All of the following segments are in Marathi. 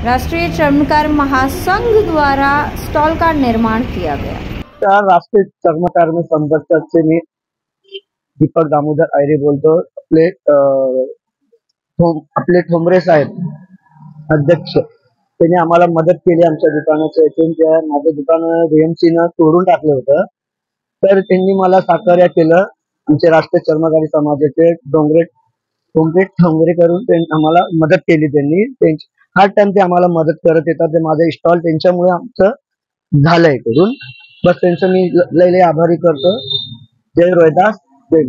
राष्ट्रीय चर्मकार महासंघ द्वारा स्टॉल का निर्माण किया गया। राष्ट्रीय चर्मकार में संपर्क से मी दीपक दामोदर आयरे बोलतो। आपले ठोंबरे साहेब अध्यक्ष त्यांनी आम्हाला मदत केली आमच्या दुकानाच्या। माझं दुकान VMC न तोडून टाकलं होतं, तर त्यांनी मला साकार्य केलं। आमचे राष्ट्रीय चर्मकारी समाजाचे ठोंबरे करून आम्हाला मदत केली त्यांनी। हर टाइम ते आम्हाला मदत करत येतात। ते माझे स्टॉल त्यांच्यामुळे आमचं झालंय करून। बस त्यांचं मी लय आभारी करतो। जय रोहिदास जय।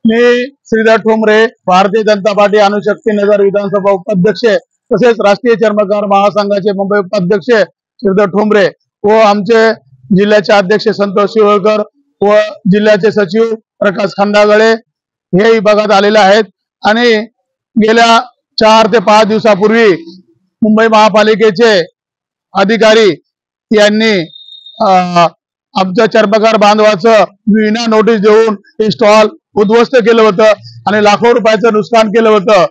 मी श्रीधर ठोंबरे, भारतीय जनता पार्टी अणुशक्ती नगर विधानसभा उपाध्यक्ष तसेच राष्ट्रीय चर्मकार महासंघाचे मुंबई उपाध्यक्ष श्रीधर ठोंबरे व आमचे जिल्ह्याचे अध्यक्ष संतोष शिवळकर व जिल्ह्याचे सचिव प्रकाश खंदागळे हे विभागात आलेले आहेत। आणि गेल्या 4 ते 5 दिवसापूर्वी मुंबई महापालिकेचे अधिकारी यांनी आमच्या चर्मकार बांधवाचं विना नोटीस देऊन हे स्टॉल उद्ध्वस्त केलं होतं आणि लाखो रुपयाचं नुकसान केलं होतं।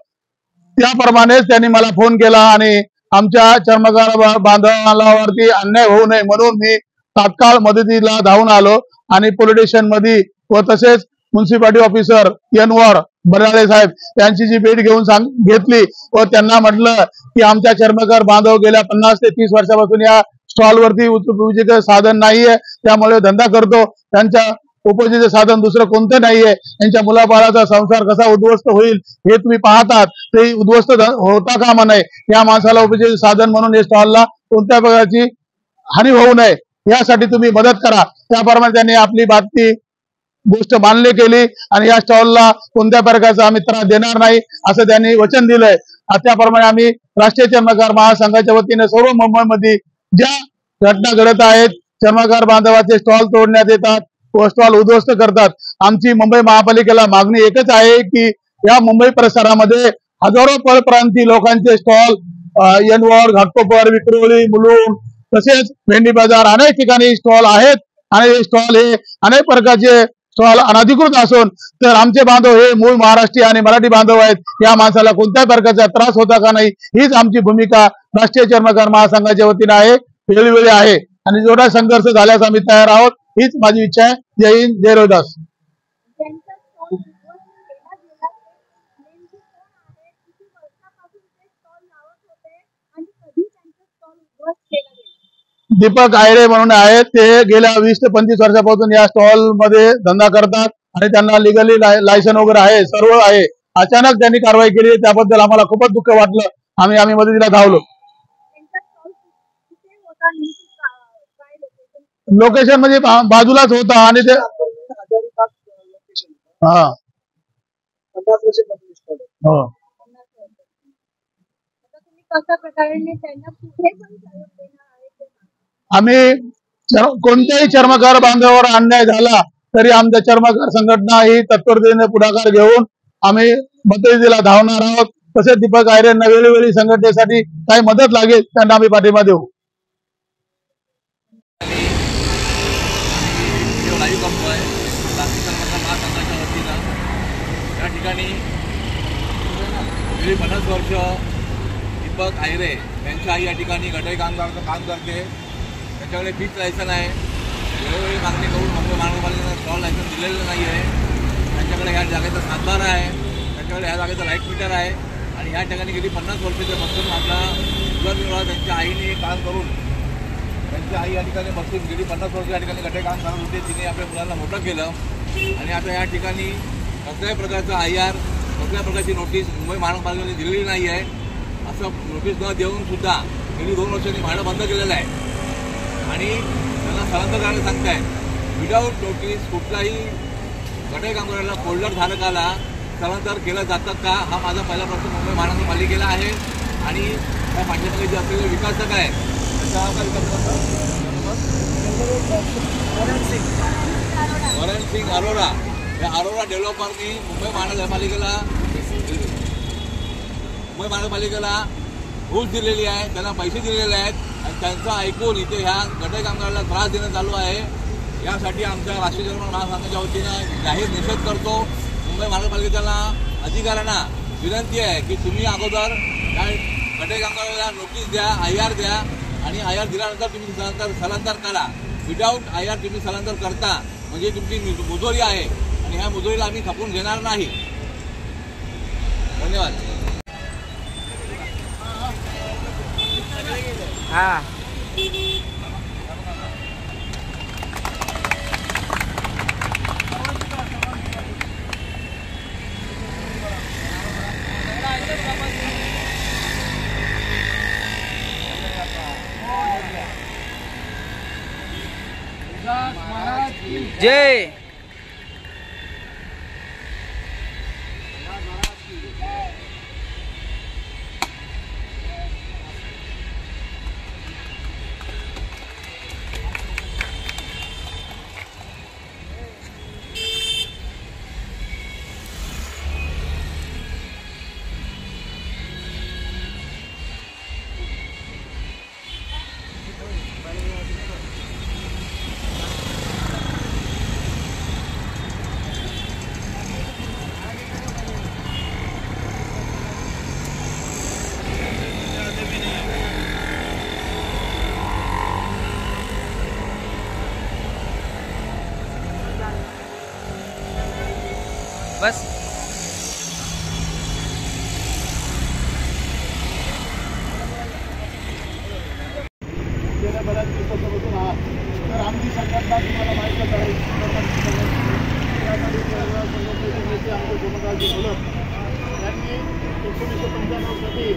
त्याप्रमाणेच त्यांनी मला फोन केला आणि आमच्या चर्मकार बांधवांवरती अन्याय होऊ नये म्हणून मी तात्काळ मदतीला धावून आलो आणि पोलीस स्टेशन मध्ये व तसेच म्युन्सिपालिटी ऑफिसर एनवर बराळे साहेब यांची जी भेट घेतली व त्यांना म्हटलं की आमच्या चर्मकार बांधव गेल्या 50 ते 30 वर्षापासून या स्टॉल वरती उपजीविकेचं साधन नाहीये, त्यामुळे धंदा करतो। त्यांच्या उपजीविकेचं साधन दुसरं कोणतं नाहीये। त्यांच्या मुलाबाळाचा संसार कसा उद्ध्वस्त होईल हे तुम्ही पाहतात, ते उद्ध्वस्त होता कामा नये। या माणसाला उपजीविकेचं साधन म्हणून या स्टॉलला कोणत्या प्रकारची हानी होऊ नये यासाठी तुम्ही मदत करा। त्याप्रमाणे त्यांनी आपली बातमी गोष्ट मान्य केली आणि या स्टॉलला कोणत्या प्रकारचा आम्ही त्रास देणार नाही असं त्यांनी वचन दिलंय। त्याप्रमाणे आम्ही राष्ट्रीय चर्मकार महासंघाच्या वतीने सर्व मुंबईमध्ये ज्या घटना घडत आहेत, चर्मकार बांधवाचे स्टॉल तोडण्यात येतात व स्टॉल उद्ध्वस्त करतात, आमची मुंबई महापालिकेला मागणी एकच आहे की या मुंबई परिसरामध्ये हजारो परप्रांतीय लोकांचे स्टॉल एनवर, घाटकोपर, विक्रोळी, मुलुंड तसेच भेंडी बाजार अनेक ठिकाणी स्टॉल आहेत आणि हे स्टॉल हे अनेक प्रकारचे स्टॉल अनधिकृत असून तर आमचे बांधव हे मूळ महाराष्ट्रीय आणि मराठी बांधव आहेत। या माणसाला कोणत्याही प्रकारचा त्रास होता का नाही हीच आमची भूमिका राष्ट्रीय चर्मकार महासंघाच्या वतीने आहे, वेळोवेळी आहे आणि जेवढा संघर्ष झाल्यास आम्ही तयार आहोत हीच माझी इच्छा आहे। जय हिंद, जय रोहिदास। दीपक आयरे म्हणून आहेत, ते गेल्या 20 ते 25 वर्षापासून या स्टॉल मध्ये धंदा करतात आणि त्यांना लिगली लायसन वगैरे आहे, सर्व आहे। अचानक त्यांनी कारवाई केली, त्याबद्दल आम्हाला खूपच दुःख वाटलं। आम्ही मदतीला धावलो। लोकेशन म्हणजे बाजूलाच होता आणि ते आम्ही कोणत्याही चर्मकार बांधवावर अन्याय झाला तरी आमच्या चर्मकार संघटना ही तत्परतेने पुढाकार घेऊन आम्ही मदतीला धावणार आहोत। तसेच दीपक आयरेंना वेळोवेळी संघटनेसाठी काही मदत लागेल त्यांना आम्ही पाठिंबा देऊ। या ठिकाणी गेली 50 वर्ष दीपक आयरे यांच्या आई या ठिकाणी गटाई कामगाराचं काम करते। त्यांच्याकडे फिक्स लायसन आहे। वेळोवेळी मागणी करून मुंबई महानगरपालिकेला स्टॉल लायसन दिलेलं नाही आहे। त्यांच्याकडे ह्या जागेचा सातबारा आहे, त्यांच्याकडे ह्या जागेचा लाईट मीटर आहे आणि ह्या ठिकाणी गेली 50 वर्षापासून आपला उदरनिर्वाह त्यांच्या आईने काम करून त्यांची आई या ठिकाणी बसून गेली 50 वर्ष या ठिकाणी गटाई काम करत होते। तिने आपल्या मुलांना मोठं केलं आणि आता या ठिकाणी कसल्याही प्रकारचा IR, कसल्या प्रकारची नोटीस मुंबई महानगरपालिकेने दिलेली नाही आहे। असं नोटीस न देऊन सुद्धा गेली 2 वर्षांनी भाडं बंद केलेलं आहे आणि त्यांना स्थलांतर करायला सांगताय। विदाऊट नोटीस कुठलाही गटाई कामगाराला फोल्डर धारकाला स्थलांतर केलं जातं का हा माझा पहिला प्रश्न मुंबई महानगरपालिकेला आहे। आणि त्या पाठीमागे जे असलेले विकासक आहे वरण सिंग अरोरा, या अरोरा डेव्हलपरनी मुंबई महानगरपालिकेला घूस दिलेली आहे, त्यांना पैसे दिलेले आहेत आणि त्यांचं ऐकून इथे ह्या गटारी कामगाराला त्रास देणं चालू आहे। यासाठी आमच्या राष्ट्रीय चर्मकार महासंघाच्या वतीनं जाहीर निषेध करतो। मुंबई महानगरपालिकेच्या अधिकाऱ्यांना विनंती आहे की तुम्ही अगोदर त्या गटारी कामगाराला नोटीस द्या, IR द्या आणि IR दिल्यानंतर तुम्ही स्थलांतर करा। विदाऊट IR तुम्ही स्थलांतर करता म्हणजे तुमची मुजोरी आहे आणि ह्या मुजोरीला आम्ही खपवून घेणार नाही। धन्यवाद। जय बस गेल्या बऱ्याच दिवसापासून आहात तर आमची संघटना तुम्हाला माहीतच आहे। संघटनेचे नेते आमचे गोमकाजी घोलप यांनी 1995 साली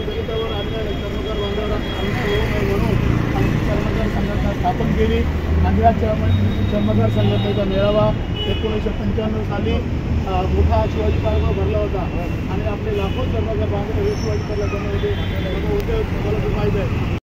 दलितावर अन्याय चर्मकार बांधवांवर अन्याय होऊ नये म्हणून आमची चर्मकार संघटना स्थापन केली आणि या चर्मकार संघटनेचा मेळावा 1995 साली मोठा शिवाजी पार्कवर भरला होता आणि आपले लाखो चर्मकार बांधव हे शिवाजी पार्कला जमा होते मला माहीत आहे।